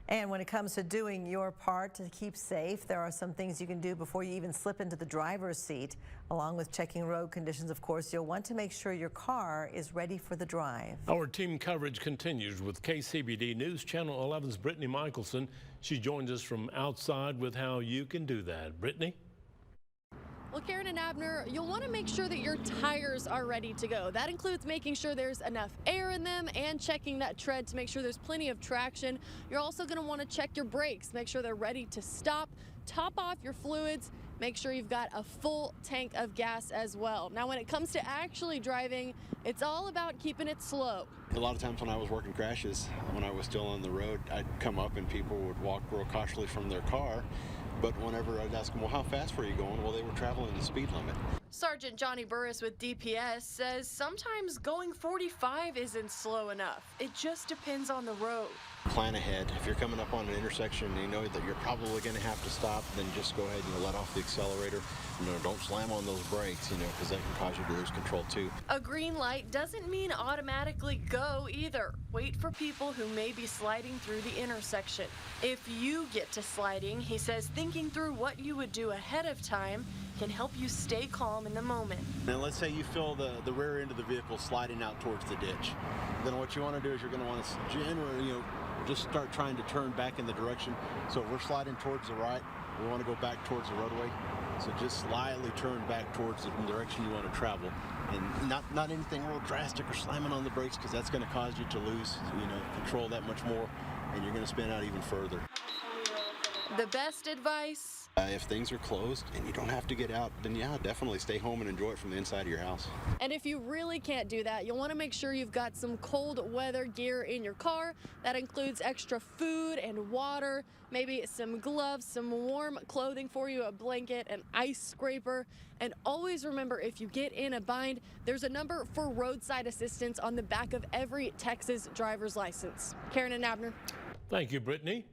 And when it comes to doing your part to keep safe, there are some things you can do before you even slip into the driver's seat. Along with checking road conditions, of course, you'll want to make sure your car is ready for the drive. Our team coverage continues with KCBD News Channel 11's Brittany Michelson. She joins us from outside with how you can do that. Brittany? Well, Karen and Abner, you'll want to make sure that your tires are ready to go. That includes making sure there's enough air in them and checking that tread to make sure there's plenty of traction. You're also going to want to check your brakes, make sure they're ready to stop, top off your fluids, make sure you've got a full tank of gas as well. Now, when it comes to actually driving, it's all about keeping it slow. A lot of times when I was working crashes, when I was still on the road, I'd come up and people would walk real cautiously from their car. But whenever I'd ask them, well, how fast were you going? Well, they were traveling the speed limit. Sergeant Johnny Bures with DPS says sometimes going 45 isn't slow enough. It just depends on the road. Plan ahead. If you're coming up on an intersection and you know that you're probably going to have to stop, then just go ahead and let off the accelerator. Don't slam on those brakes, because that can cause you to lose control too. A green light doesn't mean automatically go either. Wait for people who may be sliding through the intersection. If you get to sliding, he says thinking through what you would do ahead of time can help you stay calm in the moment. Now let's say you feel the rear end of the vehicle sliding out towards the ditch. Then what you want to do is you're going to want to generally, just start trying to turn back in the direction. So if we're sliding towards the right, we want to go back towards the roadway. So just slightly turn back towards the direction you want to travel. And not anything real drastic or slamming on the brakes, because that's going to cause you to lose, control that much more, and you're going to spin out even further. The best advice? If things are closed and you don't have to get out, then yeah, definitely stay home and enjoy it from the inside of your house. And if you really can't do that, you'll want to make sure you've got some cold weather gear in your car. That includes extra food and water, maybe some gloves, some warm clothing for you, a blanket, an ice scraper. And always remember, if you get in a bind, there's a number for roadside assistance on the back of every Texas driver's license. Karen and Abner. Thank you, Brittany.